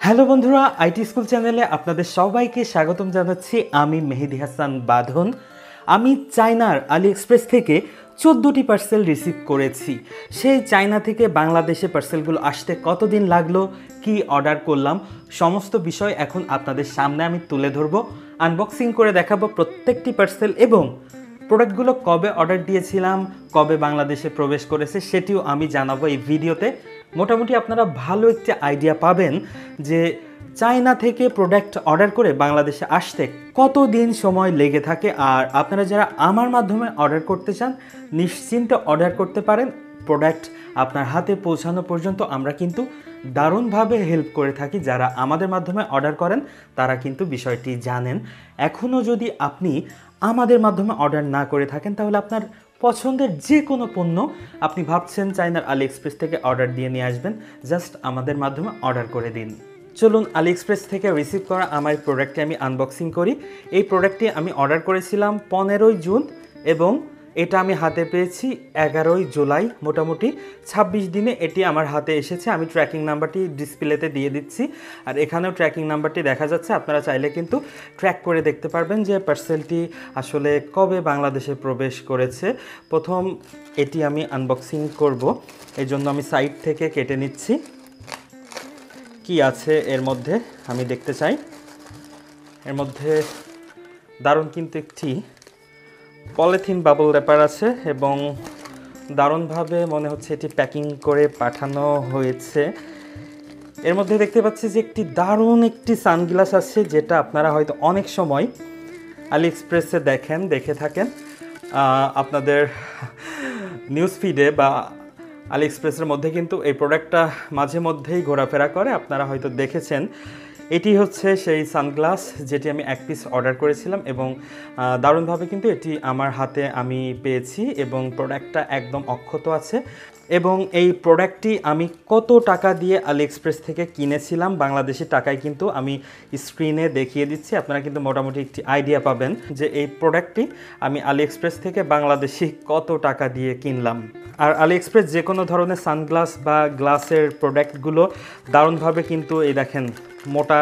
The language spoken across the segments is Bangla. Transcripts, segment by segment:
হ্যালো বন্ধুরা, আইটি স্কুল চ্যানেলে আপনাদের সবাইকে স্বাগতম জানাচ্ছি। আমি মেহেদি হাসান বাঁধন। আমি চায়নার আলি এক্সপ্রেস থেকে 14টি পার্সেল রিসিভ করেছি। সেই চায়না থেকে বাংলাদেশে পার্সেলগুলো আসতে কতদিন লাগলো, কি অর্ডার করলাম, সমস্ত বিষয় এখন আপনাদের সামনে আমি তুলে ধরবো, আনবক্সিং করে দেখাবো প্রত্যেকটি পার্সেল এবং প্রোডাক্টগুলো কবে অর্ডার দিয়েছিলাম, কবে বাংলাদেশে প্রবেশ করেছে সেটিও আমি জানাবো এই ভিডিওতে। মোটামুটি আপনারা ভালো একটি আইডিয়া পাবেন যে চায়না থেকে প্রোডাক্ট অর্ডার করে বাংলাদেশে আসতে কতদিন সময় লেগে থাকে। আর আপনারা যারা আমার মাধ্যমে অর্ডার করতে চান নিশ্চিন্তে অর্ডার করতে পারেন। প্রোডাক্ট আপনার হাতে পৌঁছানো পর্যন্ত আমরা কিন্তু দারুণভাবে হেল্প করে থাকি। যারা আমাদের মাধ্যমে অর্ডার করেন তারা কিন্তু বিষয়টি জানেন। এখনও যদি আপনি আমাদের মাধ্যমে অর্ডার না করে থাকেন তাহলে আপনার পছন্দের যে কোনো পণ্য আপনি ভাবছেন চায়নার আলি এক্সপ্রেস থেকে অর্ডার দিয়ে নিয়ে আসবেন, জাস্ট আমাদের মাধ্যমে অর্ডার করে দিন। চলুন আলি এক্সপ্রেস থেকে রিসিভ করা আমার প্রোডাক্টটি আমি আনবক্সিং করি। এই প্রোডাক্টটি আমি অর্ডার করেছিলাম 15ই জুন এবং এটা আমি হাতে পেয়েছি 11ই জুলাই। মোটামুটি 26 দিনে এটি আমার হাতে এসেছে। আমি ট্র্যাকিং নাম্বারটি ডিসপ্লেতে দিয়ে দিচ্ছি, আর এখানেও ট্র্যাকিং নাম্বারটি দেখা যাচ্ছে। আপনারা চাইলে কিন্তু ট্র্যাক করে দেখতে পারবেন যে পার্সেলটি আসলে কবে বাংলাদেশে প্রবেশ করেছে। প্রথম এটি আমি আনবক্সিং করব, এই জন্য আমি সাইড থেকে কেটে নিচ্ছি। কি আছে এর মধ্যে আমি দেখতে চাই। এর মধ্যে দারুণ কিন্তু একটি পলিথিন বাবল র্যাপার আছে এবং দারুণভাবে মনে হচ্ছে এটি প্যাকিং করে পাঠানো হয়েছে। এর মধ্যে দেখতে পাচ্ছি যে দারুণ একটি সানগ্লাস আছে, যেটা আপনারা হয়তো অনেক সময় আলি এক্সপ্রেসে দেখে থাকেন আপনাদের নিউজ ফিডে বা আলি এক্সপ্রেসের মধ্যে কিন্তু এই প্রোডাক্টটা মাঝে মধ্যেই ঘোরাফেরা করে, আপনারা হয়তো দেখেছেন। এটি হচ্ছে সেই সানগ্লাস যেটি আমি এক পিস অর্ডার করেছিলাম এবং দারুণভাবে কিন্তু এটি আমার হাতে আমি পেয়েছি এবং প্রোডাক্টটা একদম অক্ষত আছে। এবং এই প্রোডাক্টটি আমি কত টাকা দিয়ে আলি এক্সপ্রেস থেকে কিনেছিলাম বাংলাদেশি টাকায় কিন্তু আমি স্ক্রিনে দেখিয়ে দিচ্ছি। আপনারা কিন্তু মোটামুটি একটি আইডিয়া পাবেন যে এই প্রোডাক্টটি আমি আলি এক্সপ্রেস থেকে বাংলাদেশি কত টাকা দিয়ে কিনলাম। আর আলি এক্সপ্রেস যে কোনো ধরনের সানগ্লাস বা গ্লাসের প্রোডাক্টগুলো দারুণভাবে কিন্তু এই দেখেন মোটা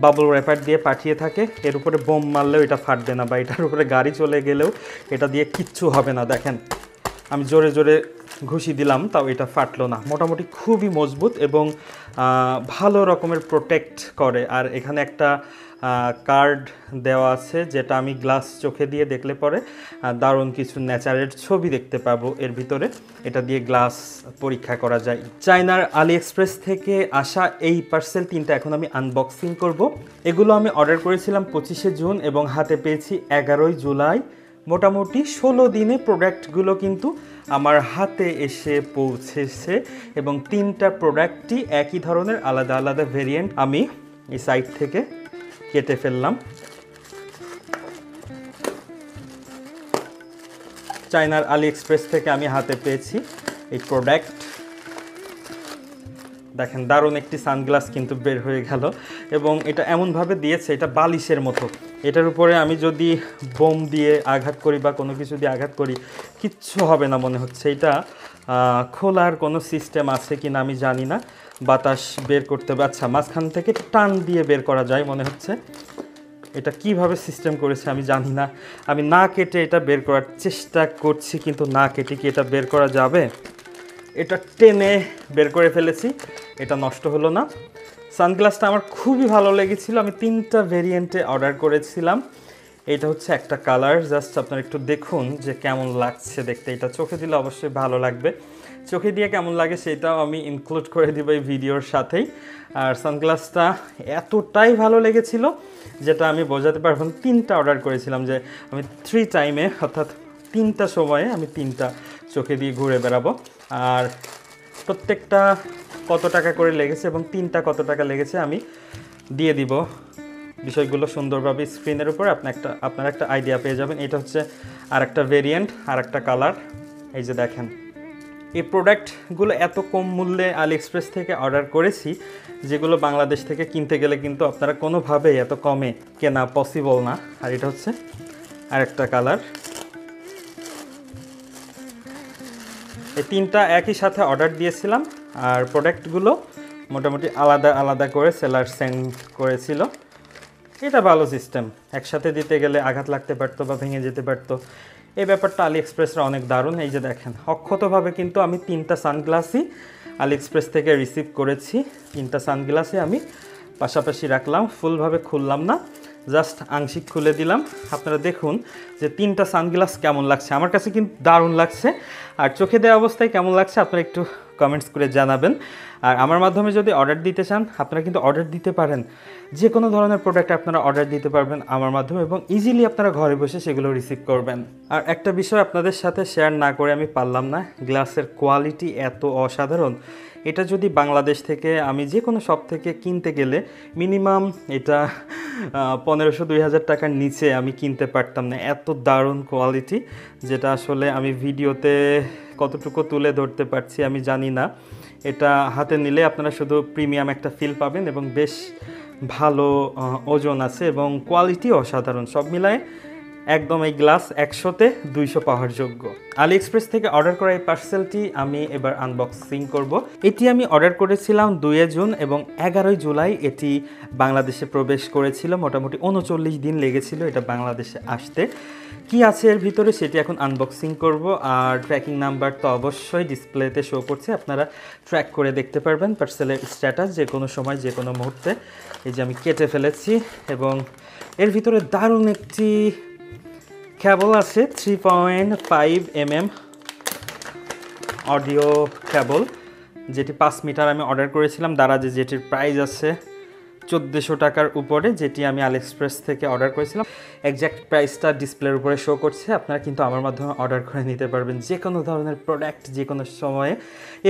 বাবল র্যাপার দিয়ে পাঠিয়ে থাকে। এর উপরে বোম মারলেও এটা ফাটবে না, বা এটার উপরে গাড়ি চলে গেলেও এটা দিয়ে কিচ্ছু হবে না। দেখেন আমি জোরে জোরে ঘুষি দিলাম তাও এটা ফাটলো না। মোটামুটি খুবই মজবুত এবং ভালো রকমের প্রোটেক্ট করে। আর এখানে একটা কার্ড দেওয়া আছে যেটা আমি গ্লাস চোখে দিয়ে দেখলে পরে দারুণ কিছু ন্যাচারের ছবি দেখতে পাবো এর ভিতরে। এটা দিয়ে গ্লাস পরীক্ষা করা যায়। চায়নার আলি এক্সপ্রেস থেকে আসা এই পার্সেল তিনটা এখন আমি আনবক্সিং করব। এগুলো আমি অর্ডার করেছিলাম 25শে জুন এবং হাতে পেয়েছি 11ই জুলাই। মোটামুটি 16 দিনে প্রোডাক্টগুলো কিন্তু আমার হাতে এসে পৌঁছেছে এবং তিনটা প্রোডাক্টই একই ধরনের, আলাদা আলাদা ভেরিয়েন্ট আমি এই সাইড থেকে কেটে ফেললাম। চায়নার আলি এক্সপ্রেস থেকে আমি হাতে পেয়েছি এই প্রোডাক্ট। দেখেন দারুণ একটি সানগ্লাস কিন্তু বের হয়ে গেল এবং এটা এমনভাবে দিয়েছে এটা বালিশের মতো। এটার উপরে আমি যদি বোম দিয়ে আঘাত করি বা কোনো কিছু দিয়ে আঘাত করি কিচ্ছু হবে না মনে হচ্ছে। এটা খোলার কোনো সিস্টেম আছে কি না আমি জানি না, বাতাস বের করতে হবে। আচ্ছা, মাঝখান থেকে টান দিয়ে বের করা যায় মনে হচ্ছে। এটা কিভাবে সিস্টেম করেছে আমি জানি না। আমি না কেটে এটা বের করার চেষ্টা করছি, কিন্তু না কেটে কি এটা বের করা যাবে? এটা টেনে বের করে ফেলেছি, এটা নষ্ট হলো না। সানগ্লাসটা আমার খুবই ভালো লেগেছিল। আমি তিনটা ভেরিয়েন্টে অর্ডার করেছিলাম। এটা হচ্ছে একটা কালার, জাস্ট আপনারা একটু দেখুন যে কেমন লাগছে দেখতে। এটা চোখে দিলে অবশ্যই ভালো লাগবে, চোখে দিয়ে কেমন লাগে সেটাও আমি ইনক্লুড করে দিব এই ভিডিওর সাথেই। আর সানগ্লাসটা এতটাই ভালো লেগেছিল যেটা আমি বোঝাতে পারবো না। তিনটা অর্ডার করেছিলাম যে আমি 3 টাইমে অর্থাৎ 3টা সময়ে আমি 3টা চোখে দিয়ে ঘুরে বেড়াবো। আর প্রত্যেকটা কত টাকা করে লেগেছে এবং 3টা কত টাকা লেগেছে আমি দিয়ে দিব বিষয়গুলো সুন্দরভাবে স্ক্রিনের উপর। আপনারা একটা আইডিয়া পেয়ে যাবেন। এটা হচ্ছে আর একটা ভেরিয়েন্ট, আর একটা কালার। এই যে দেখেন এই প্রোডাক্টগুলো এত কম মূল্যে আলি এক্সপ্রেস থেকে অর্ডার করেছি যেগুলো বাংলাদেশ থেকে কিনতে গেলে কিন্তু আপনারা কোনোভাবেই এত কমে কেনা পসিবল না। আর এটা হচ্ছে আর একটা কালার। এই তিনটা একই সাথে অর্ডার দিয়েছিলাম আর প্রোডাক্টগুলো মোটামুটি আলাদা আলাদা করে সেলার সেন্ড করেছিল। এটা ভালো সিস্টেম, একসাথে দিতে গেলে আঘাত লাগতে পারতো বা ভেঙে যেতে পারতো। এই ব্যাপারটা আলি এক্সপ্রেসরা অনেক দারুণ। এই যে দেখেন, অক্ষতভাবে কিন্তু আমি 3টা সানগ্লাসই আলি এক্সপ্রেস থেকে রিসিভ করেছি। 3টা সানগ্লাসে আমি পাশাপাশি রাখলাম, ফুলভাবে খুললাম না, জাস্ট আংশিক খুলে দিলাম। আপনারা দেখুন যে 3টা সানগ্লাস কেমন লাগছে, আমার কাছে কিন্তু দারুণ লাগছে। আর চোখে দেওয়া অবস্থায় কেমন লাগছে আপনারা একটু কমেন্টস করে জানাবেন। আর আমার মাধ্যমে যদি অর্ডার দিতে চান আপনারা কিন্তু অর্ডার দিতে পারেন, যে কোনো ধরনের প্রোডাক্ট আপনারা অর্ডার দিতে পারবেন আমার মাধ্যমে, এবং ইজিলি আপনারা ঘরে বসে সেগুলো রিসিভ করবেন। আর একটা বিষয় আপনাদের সাথে শেয়ার না করে আমি পারলাম না, গ্লাসের কোয়ালিটি এত অসাধারণ। এটা যদি বাংলাদেশ থেকে আমি যে কোনো শপ থেকে কিনতে গেলে মিনিমাম এটা 1500-2000 টাকার নিচে আমি কিনতে পারতাম না, এত দারুণ কোয়ালিটি, যেটা আসলে আমি ভিডিওতে কতটুকু তুলে ধরতে পারছি আমি জানি না। এটা হাতে নিলে আপনারা শুধু প্রিমিয়াম একটা ফিল পাবেন এবং বেশ ভালো ওজন আছে এবং কোয়ালিটি অসাধারণ। সব মিলায় একদম এই গ্লাস 100-তে 200 পাওয়ার যোগ্য। আলি এক্সপ্রেস থেকে অর্ডার করা এই পার্সেলটি আমি এবার আনবক্সিং করব। এটি আমি অর্ডার করেছিলাম 2 জুন এবং 11 জুলাই এটি বাংলাদেশে প্রবেশ করেছিল। মোটামুটি 39 দিন লেগেছিল এটা বাংলাদেশে আসতে। কি আছে এর ভিতরে সেটি এখন আনবক্সিং করব। আর ট্র্যাকিং নাম্বার তো অবশ্যই ডিসপ্লেতে শো করছে, আপনারা ট্র্যাক করে দেখতে পারবেন পার্সেলের স্ট্যাটাস যে কোনো সময় যে কোনো মুহূর্তে। এই যে আমি কেটে ফেলেছি এবং এর ভিতরে দারুণ একটি কেবল আছে, 3.5 mm অডিও কেবল, যেটি 5 মিটার আমি অর্ডার করেছিলাম দারাজে, যেটির প্রাইস আছে 1400 টাকার উপরে, যেটি আমি আলি এক্সপ্রেস থেকে অর্ডার করেছিলাম। এক্স্যাক্ট প্রাইসটা ডিসপ্লের উপরে শো করছে, আপনারা কিন্তু আমার মাধ্যমে অর্ডার করে নিতে পারবেন যে কোনো ধরনের প্রোডাক্ট যে কোনো সময়ে,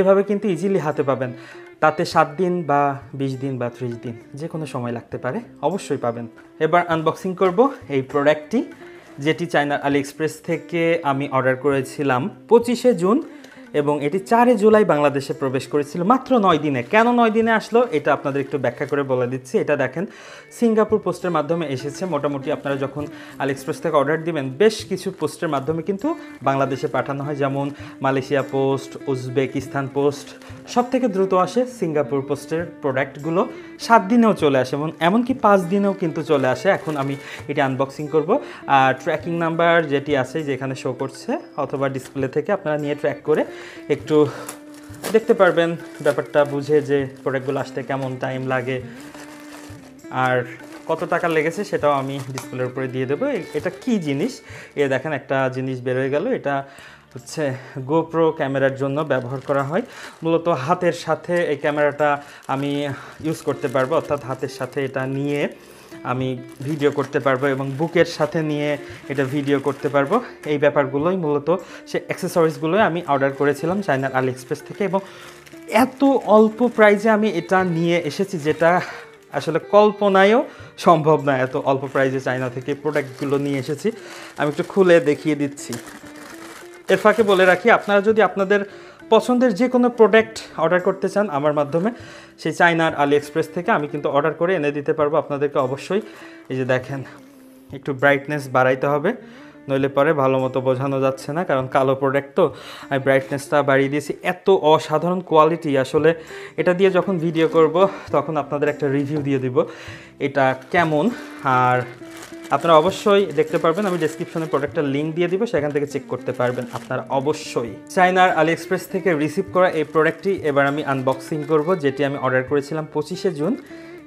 এভাবে কিন্তু ইজিলি হাতে পাবেন। তাতে 7 দিন বা 20 দিন বা 30 দিন যে কোনো সময় লাগতে পারে, অবশ্যই পাবেন। এবার আনবক্সিং করব এই প্রোডাক্টটি, যেটি চায়নার আলি এক্সপ্রেস থেকে আমি অর্ডার করেছিলাম 25 জুন এবং এটি 4 জুলাই বাংলাদেশে প্রবেশ করেছিল মাত্র 9 দিনে। কেন 9 দিনে আসলো এটা আপনাদের একটু ব্যাখ্যা করে বলে দিচ্ছি। এটা দেখেন সিঙ্গাপুর পোস্টের মাধ্যমে এসেছে। মোটামুটি আপনারা যখন আলি এক্সপ্রেস থেকে অর্ডার দিবেন বেশ কিছু পোস্টের মাধ্যমে কিন্তু বাংলাদেশে পাঠানো হয়, যেমন মালয়েশিয়া পোস্ট, উজবেকিস্তান পোস্ট। সব থেকে দ্রুত আসে সিঙ্গাপুর পোস্টের প্রোডাক্টগুলো, 7 দিনেও চলে আসে এবং এমনকি 5 দিনেও কিন্তু চলে আসে। এখন আমি এটি আনবক্সিং করব। আর ট্র্যাকিং নাম্বার যেটি আছে যেখানে শো করছে অথবা ডিসপ্লে থেকে আপনারা নিয়ে ট্র্যাক করে একটু দেখতে পারবেন, ব্যাপারটা বুঝে যে প্রোডাক্টগুলো আসতে কেমন টাইম লাগে আর কত টাকা লেগেছে সেটাও আমি ডিসপ্লের উপরে দিয়ে দেবো। এটা কি জিনিস, দেখেন একটা জিনিস বের হয়ে গেল। এটা হচ্ছে গোপ্রো ক্যামেরার জন্য ব্যবহার করা হয়। মূলত হাতের সাথে এই ক্যামেরাটা আমি ইউজ করতে পারবো, অর্থাৎ হাতের সাথে এটা নিয়ে আমি ভিডিও করতে পারবো এবং বুকের সাথে নিয়ে এটা ভিডিও করতে পারবো। এই ব্যাপারগুলোই মূলত সে অ্যাক্সেসরিজগুলোই আমি অর্ডার করেছিলাম চায়নার আলি এক্সপ্রেস থেকে এবং এত অল্প প্রাইসে আমি এটা নিয়ে এসেছি যেটা আসলে কল্পনায়ও সম্ভব না। এত অল্প প্রাইসে চায়না থেকে প্রোডাক্টগুলো নিয়ে এসেছি, আমি একটু খুলে দেখিয়ে দিচ্ছি। এর ফাঁকে বলে রাখি, আপনারা যদি আপনাদের পছন্দের যে কোনো প্রোডাক্ট অর্ডার করতে চান আমার মাধ্যমে, সেই চায়নার আলি এক্সপ্রেস থেকে আমি কিন্তু অর্ডার করে এনে দিতে পারবো আপনাদেরকে অবশ্যই। এই যে দেখেন, একটু ব্রাইটনেস বাড়াইতে হবে, নইলে পরে ভালো মতো বোঝানো যাচ্ছে না, কারণ কালো প্রোডাক্ট তো। আমি ব্রাইটনেসটা বাড়িয়ে দিয়েছি। এত অসাধারণ কোয়ালিটি, আসলে এটা দিয়ে যখন ভিডিও করব তখন আপনাদের একটা রিভিউ দিয়ে দিব এটা কেমন। আর আপনারা অবশ্যই দেখতে পারবেন, আমি ডেসক্রিপশনে প্রোডাক্টের লিঙ্ক দিয়ে দিব, সেখান থেকে চেক করতে পারবেন আপনারা অবশ্যই। চায়নার আলি এক্সপ্রেস থেকে রিসিভ করা এই প্রোডাক্টটি এবার আমি আনবক্সিং করব, যেটি আমি অর্ডার করেছিলাম 25 জুন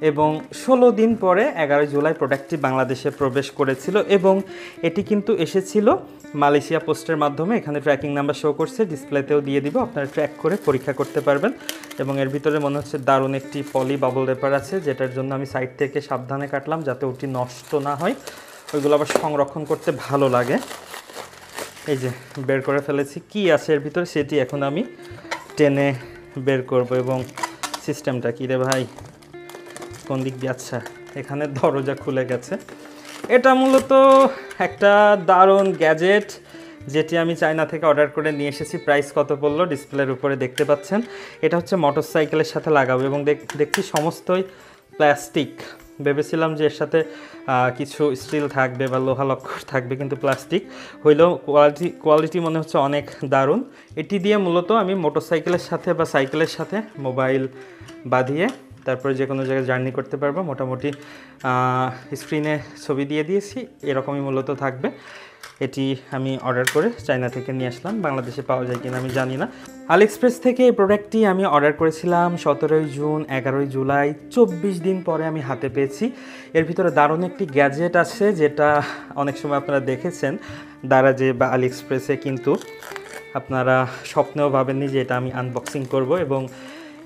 এবং 16 দিন পরে 11 জুলাই প্রোডাক্টটি বাংলাদেশে প্রবেশ করেছিল এবং এটি কিন্তু এসেছিল মালয়েশিয়া পোস্টের মাধ্যমে। এখানে ট্র্যাকিং নাম্বার শো করছে, ডিসপ্লেতেও দিয়ে দিব, আপনারা ট্র্যাক করে পরীক্ষা করতে পারবেন। এবং এর ভিতরে মনে হচ্ছে দারুণ একটি পলি বাবল রেপার আছে, যেটার জন্য আমি সাইড থেকে সাবধানে কাটলাম যাতে ওটি নষ্ট না হয়, ওইগুলো আবার সংরক্ষণ করতে ভালো লাগে। এই যে বের করে ফেলেছি, কি আছে এর ভিতরে সেটি এখন আমি টেনে বের করব। এবং সিস্টেমটা কী রে ভাই, কোন দিক দিয়ে? আচ্ছা, এখানে দরজা খুলে গেছে। এটা মূলত একটা দারুণ গ্যাজেট, যেটি আমি চায়না থেকে অর্ডার করে নিয়ে এসেছি। প্রাইস কত পড়লো ডিসপ্লের উপরে দেখতে পাচ্ছেন। এটা হচ্ছে মোটরসাইকেলের সাথে লাগাবো এবং দেখছি সমস্তই প্লাস্টিক, ভেবেছিলাম যে এর সাথে কিছু স্টিল থাকবে বা লোহা লক্কর থাকবে, কিন্তু প্লাস্টিক হইলেও কোয়ালিটি মনে হচ্ছে অনেক দারুণ। এটি দিয়ে মূলত আমি মোটরসাইকেলের সাথে বা সাইকেলের সাথে মোবাইল বাঁধিয়ে তারপরে যে কোনো জায়গায় জার্নি করতে পারবো। মোটামুটি স্ক্রিনে ছবি দিয়ে দিয়েছি, এরকমই মূলত থাকবে। এটি আমি অর্ডার করে চায়না থেকে নিয়ে আসলাম, বাংলাদেশে পাওয়া যায় কিনা আমি জানি না। আলিএক্সপ্রেস থেকে এই প্রোডাক্টটি আমি অর্ডার করেছিলাম 17 জুন, 11 জুলাই, 24 দিন পরে আমি হাতে পেয়েছি। এর ভিতরে দারুণ একটি গ্যাজেট আছে, যেটা অনেক সময় আপনারা দেখেছেন দারাজে বা আলিএক্সপ্রেসে, কিন্তু আপনারা স্বপ্নেও ভাবেননি যে এটা আমি আনবক্সিং করব। এবং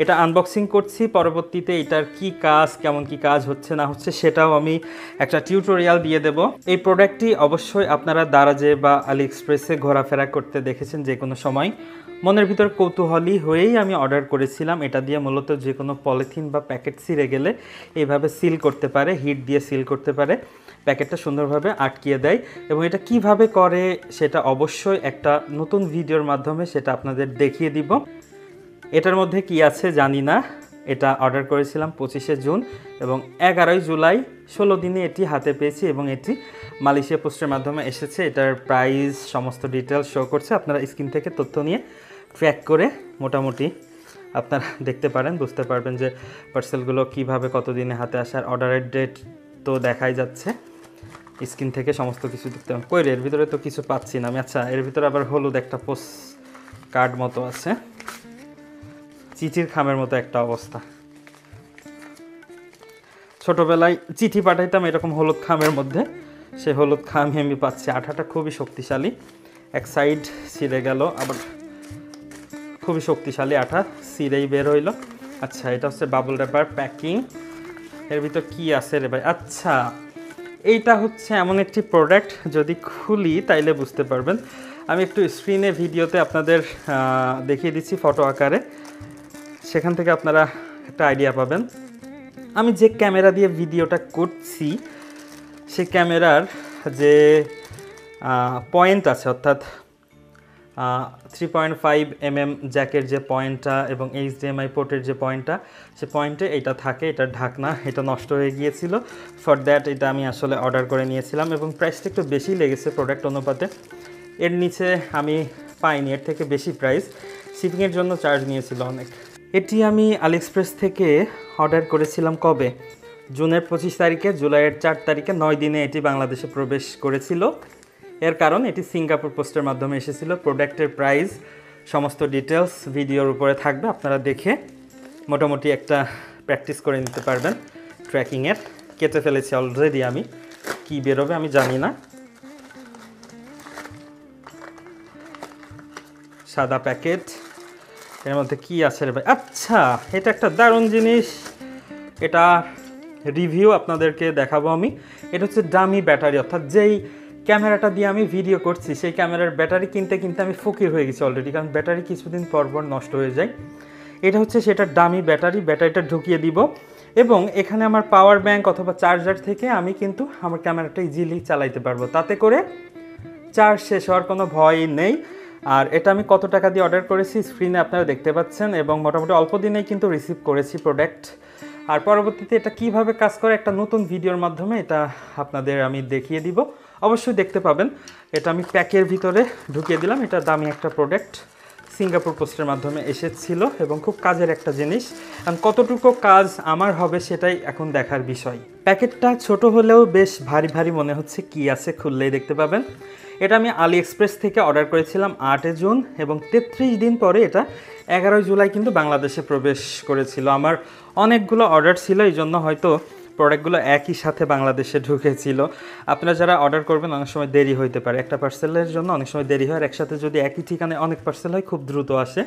এটা আনবক্সিং করছি, পরবর্তীতে এটার কি কাজ, কেমন কি কাজ হচ্ছে না হচ্ছে সেটাও আমি একটা টিউটোরিয়াল দিয়ে দেব। এই প্রোডাক্টটি অবশ্যই আপনারা দারাজে বা আলিএক্সপ্রেসে ঘোরাফেরা করতে দেখেছেন যে কোনো সময়। মনের ভিতর কৌতূহলী হয়েই আমি অর্ডার করেছিলাম। এটা দিয়ে মূলত যে কোনো পলিথিন বা প্যাকেট ছিঁড়ে গেলে এইভাবে সিল করতে পারে, হিট দিয়ে সিল করতে পারে, প্যাকেটটা সুন্দরভাবে আটকিয়ে দেয়। এবং এটা কিভাবে করে সেটা অবশ্যই একটা নতুন ভিডিওর মাধ্যমে সেটা আপনাদের দেখিয়ে দিব। এটার মধ্যে কি আছে জানি না। এটা অর্ডার করেছিলাম 25 জুন এবং 11 জুলাই, 16 দিনে এটি হাতে পেয়েছি এবং এটি মালয়েশিয়া পোস্টের মাধ্যমে এসেছে। এটার প্রাইস সমস্ত ডিটেলস শো করছে, আপনারা স্ক্রিন থেকে তথ্য নিয়ে ট্র্যাক করে মোটামুটি আপনারা দেখতে পারেন, বুঝতে পারবেন যে পার্সেলগুলো কিভাবে কতদিনে হাতে আসার। অর্ডারের ডেট তো দেখাই যাচ্ছে, স্ক্রিন থেকে সমস্ত কিছু দেখতে পাবেন। কই রে, এর ভিতরে তো কিছু পাচ্ছি না আমি। আচ্ছা, এর ভিতরে আবার হলুদ একটা পোস্ট কার্ড মতো আছে, চিঠির খামের মতো একটা অবস্থা। ছোটবেলায় চিঠি পাঠাইতাম এরকম হলুদ খামের মধ্যে, সে হলুদ খামে আমি পাচ্ছি। আঠাটা খুবই শক্তিশালী, এক সাইড ছিঁড়ে গেল, আবার খুবই শক্তিশালী আঠা, ছিঁড়েই বের হইলো। আচ্ছা, এটা হচ্ছে বাবল র্যাপার প্যাকিং। এর ভিতর কি আছে রে ভাই? আচ্ছা, এইটা হচ্ছে এমন একটি প্রোডাক্ট, যদি খুলি তাইলে বুঝতে পারবেন। আমি একটু স্ক্রিনে ভিডিওতে আপনাদের দেখিয়ে দিচ্ছি ফটো আকারে, সেখান থেকে আপনারা একটা আইডিয়া পাবেন। আমি যে ক্যামেরা দিয়ে ভিডিওটা করছি সেই ক্যামেরার যে পয়েন্ট আছে, অর্থাৎ 3.5 mm জ্যাকের যে পয়েন্টটা এবং HDMI পোর্টের যে পয়েন্টটা, সে পয়েন্টে এটা থাকে। এটার ঢাকনা এটা নষ্ট হয়ে গিয়েছিল, ফর দ্যাট এটা আমি আসলে অর্ডার করে নিয়েছিলাম এবং প্রাইসটা একটু বেশি লেগেছে প্রোডাক্ট অনুপাতে। এর নিচে আমি পাইনি, এর থেকে বেশি প্রাইস। শিপিংয়ের জন্য চার্জ নিয়েছিল অনেক। এটি আমি আলিএক্সপ্রেস থেকে অর্ডার করেছিলাম কবে? জুনের 25 তারিখে, জুলাইয়ের 4 তারিখে, 9 দিনে এটি বাংলাদেশে প্রবেশ করেছিল। এর কারণ এটি সিঙ্গাপুর পোস্টের মাধ্যমে এসেছিল। প্রোডাক্টের প্রাইস সমস্ত ডিটেলস ভিডিওর উপরে থাকবে, আপনারা দেখে মোটামুটি একটা প্র্যাকটিস করে নিতে পারবেন ট্র্যাকিংয়ের। কেটে ফেলেছি অলরেডি আমি, কি বেরোবে আমি জানি না। সাদা প্যাকেট, এর মধ্যে কি আছে রে ভাই? আচ্ছা, এটা একটা দারুণ জিনিস, এটা রিভিউ আপনাদেরকে দেখাবো আমি। এটা হচ্ছে ডামি ব্যাটারি, অর্থাৎ যেই ক্যামেরাটা দিয়ে আমি ভিডিও করছি সেই ক্যামেরার ব্যাটারি কিনতে কিনতে আমি ফকির হয়ে গেছি অলরেডি, কারণ ব্যাটারি কিছুদিন পর পর নষ্ট হয়ে যায়। এটা হচ্ছে সেটা ডামি ব্যাটারি, ব্যাটারিটা ঢুকিয়ে দিব এবং এখানে আমার পাওয়ার ব্যাংক অথবা চার্জার থেকে আমি কিন্তু আমার ক্যামেরাটা ইজিলি চালাইতে পারবো, তাতে করে চার্জ শেষ হওয়ার কোনো ভয় নেই। আর এটা আমি কত টাকা দিয়ে অর্ডার করেছি স্ক্রিনে আপনারা দেখতে পাচ্ছেন এবং মোটামুটি অল্প দিনেই কিন্তু রিসিভ করেছি প্রোডাক্ট। আর পরবর্তীতে এটা কিভাবে কাজ করে একটা নতুন ভিডিওর মাধ্যমে এটা আপনাদের আমি দেখিয়ে দিব, অবশ্যই দেখতে পাবেন। এটা আমি প্যাকের ভিতরে ঢুকিয়ে দিলাম। এটা দামি একটা প্রোডাক্ট, সিঙ্গাপুর পোস্টের মাধ্যমে এসেছিল এবং খুব কাজের একটা জিনিস। আর কতটুকু কাজ আমার হবে সেটাই এখন দেখার বিষয়। প্যাকেটটা ছোট হলেও বেশ ভারী ভারী মনে হচ্ছে, কি আছে খুললেই দেখতে পাবেন। এটা আমি আলিএক্সপ্রেস থেকে অর্ডার করেছিলাম 8 জুন এবং 33 দিন পরে এটা 11 জুলাই কিন্তু বাংলাদেশে প্রবেশ করেছিল। আমার অনেকগুলো অর্ডার ছিল, এই জন্য হয়তো প্রোডাক্টগুলো একই সাথে বাংলাদেশে ঢুকেছিল। আপনারা যারা অর্ডার করবেন অনেক সময় দেরি হইতে পারে, একটা পার্সেলের জন্য অনেক সময় দেরি হয়। আর একসাথে যদি একই ঠিকানায় অনেক পার্সেল হয় খুব দ্রুত আসে।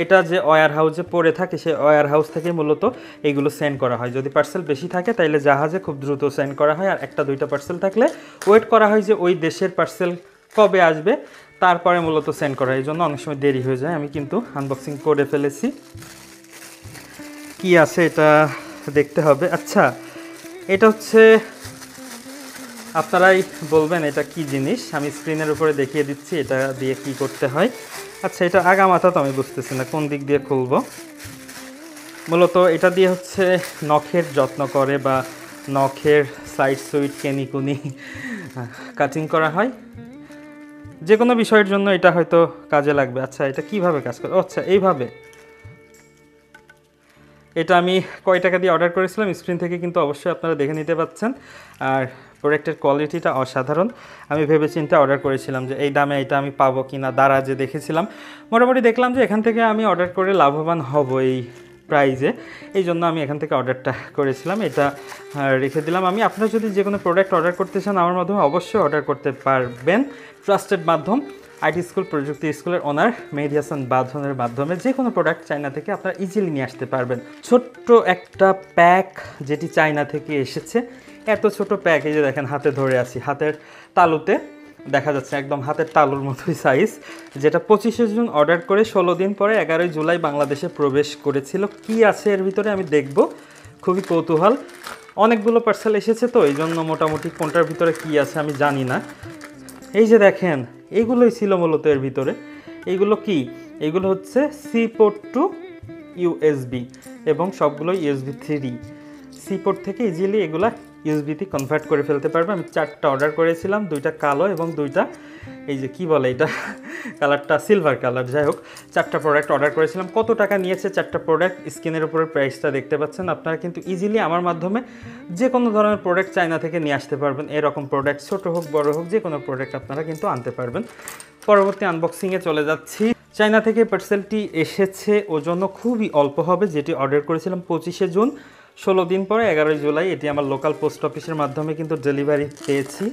এটা যে ওয়্যার হাউসে পড়ে থাকে সেই ওয়্যার হাউস থেকে মূলত এইগুলো সেন্ড করা হয়। যদি পার্সেল বেশি থাকে তাইলে জাহাজে খুব দ্রুত সেন্ড করা হয়, আর একটা দুইটা পার্সেল থাকলে ওয়েট করা হয় যে ওই দেশের পার্সেল কবে আসবে, তারপরে মূলত সেন্ড করা হয়। এই জন্য অনেক সময় দেরি হয়ে যায়। আমি কিন্তু আনবক্সিং করে ফেলেছি, কি আছে এটা দেখতে হবে। আচ্ছা, এটা হচ্ছে, আপনারাই বলবেন এটা কি জিনিস। আমি স্ক্রিনের উপরে দেখিয়ে দিচ্ছি এটা দিয়ে কি করতে হয়। আচ্ছা, এটা আগা মাথা তো আমি বুঝতেছি না কোন দিক দিয়ে খুলবো। মূলত এটা দিয়ে হচ্ছে নখের যত্ন করে বা নখের সাইড সুইট কেনিকুনি কাটিং করা হয়, যে কোনো বিষয়ের জন্য এটা হয়তো কাজে লাগবে। আচ্ছা এটা কিভাবে কাজ করে? আচ্ছা এইভাবে। এটা আমি কয় টাকা দিয়ে অর্ডার করেছিলাম স্ক্রিন থেকে কিন্তু অবশ্যই আপনারা দেখে নিতে পাচ্ছেন। আর প্রোডাক্টের কোয়ালিটিটা অসাধারণ। আমি ভেবেচিন্তে অর্ডার করেছিলাম যে এই দামে এটা আমি পাবো কি না। দারাজে দেখেছিলাম, মোটামুটি দেখলাম যে এখান থেকে আমি অর্ডার করে লাভবান হব এই প্রাইজে, এই জন্য আমি এখান থেকে অর্ডারটা করেছিলাম। এটা রেখে দিলাম আমি। আপনারা যদি যে কোনো প্রোডাক্ট অর্ডার করতে চান আমার মাধ্যমে অবশ্যই অর্ডার করতে পারবেন। ট্রাস্টেড মাধ্যম আইটি স্কুল প্রযুক্তি স্কুলের ওনার মেহেদী হাসান বাঁধনের মাধ্যমে যে কোনো প্রোডাক্ট চায়না থেকে আপনারা ইজিলি নিয়ে আসতে পারবেন। ছোট্ট একটা প্যাক যেটি চায়না থেকে এসেছে, এত ছোট প্যাক, এই যে দেখেন হাতে ধরে আছি, হাতের তালুতে দেখা যাচ্ছে একদম হাতের তালুর মতোই সাইজ, যেটা 25শে জুন অর্ডার করে 16 দিন পরে 11ই জুলাই বাংলাদেশে প্রবেশ করেছিল। কি আছে এর ভিতরে আমি দেখব, খুবই কৌতূহল। অনেকগুলো পার্সেল এসেছে তো এই জন্য মোটামুটি কোনটার ভিতরে কি আছে আমি জানি না। এই যে দেখেন এইগুলোই ছিল মূলত এর ভিতরে। এইগুলো কি? এইগুলো হচ্ছে সি পোর্ট টু ইউএসবি এবং সবগুলোই ইউএসবি 3। সি পোর্ট থেকে ইজিলি এগুলা ইউএসবিতে কনভার্ট করে ফেলতে পারবে। আমি 4টা অর্ডার করেছিলাম, 2টা কালো এবং 2টা এই যে কি বলে এটা কালারটা সিলভার কালার। যাই হোক 4টা প্রোডাক্ট অর্ডার করেছিলাম। কত টাকা নিয়েছে 4টা প্রোডাক্ট স্ক্রিনের উপরে প্রাইসটা দেখতে পাচ্ছেন। আপনারা কিন্তু ইজিলি আমার মাধ্যমে যে কোনো ধরনের প্রোডাক্ট চায়না থেকে নিয়ে আসতে পারবেন। এরকম প্রোডাক্ট ছোট হোক বড় হোক যে কোনো প্রোডাক্ট আপনারা কিন্তু আনতে পারবেন। পরবর্তী আনবক্সিংয়ে চলে যাচ্ছি। চায়না থেকে পার্সেলটি এসেছে, ওজনও খুবই অল্প হবে। যেটি অর্ডার করেছিলাম 25শে জুন, 16 দিন পরে 11ই জুলাই এটি আমার লোকাল পোস্ট অফিসের মাধ্যমে কিন্তু ডেলিভারি পেয়েছি।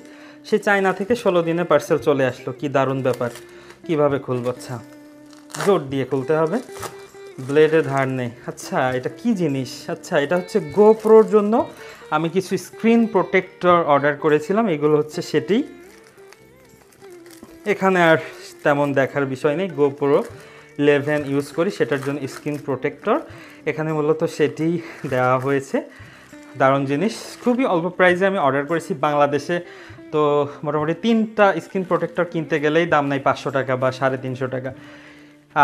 সে চায়না থেকে 16 দিনে পার্সেল চলে আসলো। কি দারুণ ব্যাপার। কিভাবে খুলব? আচ্ছা জোর দিয়ে খুলতে হবে, ব্লেডে ধার নেই। আচ্ছা এটা কি জিনিস? আচ্ছা এটা হচ্ছে গোপ্রোর জন্য আমি কিছু স্ক্রিন প্রোটেক্টর অর্ডার করেছিলাম। এগুলো হচ্ছে সেটি, এখানে আর তেমন দেখার বিষয় নেই। গোপ্রো 11 ইউজ করি, সেটার জন্য স্ক্রিন প্রোটেক্টর এখানে মূলত সেটি দেওয়া হয়েছে। দারুণ জিনিস, খুবই অল্প প্রাইসে আমি অর্ডার করেছি বাংলাদেশে। তো মোটামুটি 3টা স্ক্রিন প্রোটেক্টর কিনতে গেলেই দাম নাই 500 টাকা বা 350 টাকা।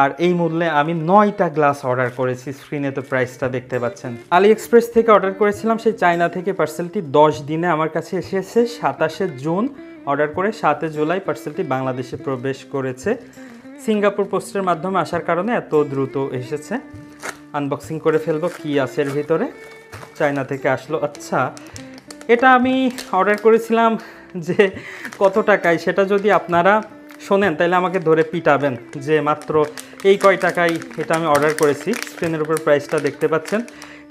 আর এই মূল্যে আমি 9টা গ্লাস অর্ডার করেছি। স্ক্রিনে তো প্রাইসটা দেখতে পাচ্ছেন। আলি এক্সপ্রেস থেকে অর্ডার করেছিলাম, সেই চায়না থেকে পার্সেলটি 10 দিনে আমার কাছে এসেছে। 27শে জুন অর্ডার করে 7 জুলাই পার্সেলটি বাংলাদেশে প্রবেশ করেছে। সিঙ্গাপুর পোস্টের মাধ্যমে আসার কারণে এত দ্রুত এসেছে। আনবক্সিং করে ফেলবো কি আছে এর ভিতরে। চায়না থেকে আসলো। আচ্ছা এটা আমি অর্ডার করেছিলাম যে কত টাকায়, সেটা যদি আপনারা শোনেন তাহলে আমাকে ধরে পিটাবেন যে মাত্র এই কয় টাকায় এটা আমি অর্ডার করেছি। স্ক্রিনের উপর প্রাইসটা দেখতে পাচ্ছেন।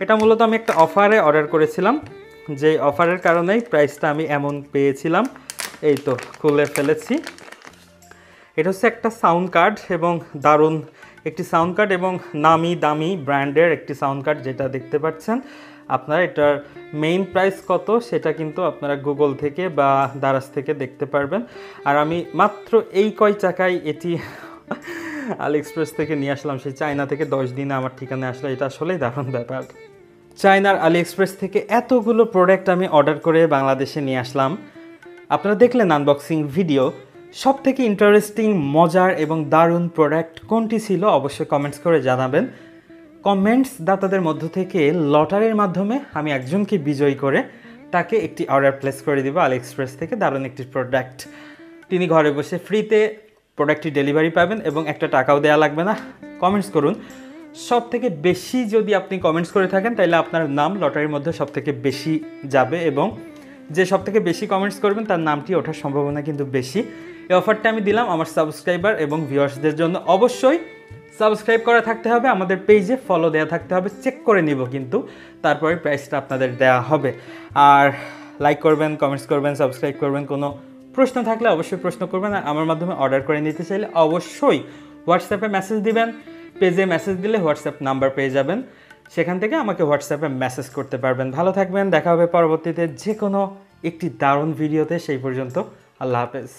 এটা মূলত আমি একটা অফারে অর্ডার করেছিলাম, যে অফারের কারণেই প্রাইসটা আমি এমন পেয়েছিলাম। এই তো খুলে ফেলেছি। এটা হচ্ছে একটা সাউন্ড কার্ড এবং দারুণ একটি সাউন্ড কার্ড এবং নামি দামি ব্র্যান্ডের একটি সাউন্ড কার্ড, যেটা দেখতে পাচ্ছেন আপনারা। এটার মেইন প্রাইস কত সেটা কিন্তু আপনারা গুগল থেকে বা দারাজ থেকে দেখতে পারবেন। আর আমি মাত্র এই কয় টাকায় এটি আলি এক্সপ্রেস থেকে নিয়ে আসলাম। সেই চায়না থেকে 10 দিনে আমার ঠিকানায় আসলো। এটা আসলেই দারুণ ব্যাপার। চায়নার আলি এক্সপ্রেস থেকে এতগুলো প্রোডাক্ট আমি অর্ডার করে বাংলাদেশে নিয়ে আসলাম। আপনারা দেখলেন আনবক্সিং ভিডিও। সব থেকে ইন্টারেস্টিং, মজার এবং দারুণ প্রোডাক্ট কোনটি ছিল অবশ্যই কমেন্টস করে জানাবেন। কমেন্টস দাতাদের মধ্য থেকে লটারির মাধ্যমে আমি একজনকে বিজয়ী করে তাকে একটি অর্ডার প্লেস করে দিব আলি এক্সপ্রেস থেকে দারুণ একটি প্রোডাক্ট। তিনি ঘরে বসে ফ্রিতে প্রোডাক্টটি ডেলিভারি পাবেন এবং একটা টাকাও দেওয়া লাগবে না। কমেন্টস করুন। সব থেকে বেশি যদি আপনি কমেন্টস করে থাকেন তাহলে আপনার নাম লটারির মধ্যে সব থেকে বেশি যাবে এবং যে সব থেকে বেশি কমেন্টস করবেন তার নামটি ওঠার সম্ভাবনা কিন্তু বেশি। এই অফারটা আমি দিলাম আমার সাবস্ক্রাইবার এবং ভিউয়ার্সদের জন্য। অবশ্যই সাবস্ক্রাইব করা থাকতে হবে, আমাদের পেজে ফলো দেওয়া থাকতে হবে, চেক করে নিব কিন্তু তারপরে প্রাইসটা আপনাদের দেওয়া হবে। আর লাইক করবেন, কমেন্টস করবেন, সাবস্ক্রাইব করবেন। কোনো প্রশ্ন থাকলে অবশ্যই প্রশ্ন করবেন। আর আমার মাধ্যমে অর্ডার করে নিতে চাইলে অবশ্যই হোয়াটসঅ্যাপে মেসেজ দিবেন। পেজে মেসেজ দিলে হোয়াটসঅ্যাপ নাম্বার পেয়ে যাবেন, সেখান থেকে আমাকে হোয়াটসঅ্যাপে মেসেজ করতে পারবেন। ভালো থাকবেন, দেখা হবে পরবর্তীতে যে কোনো একটি দারুণ ভিডিওতে। সেই পর্যন্ত আল্লাহ হাফেজ।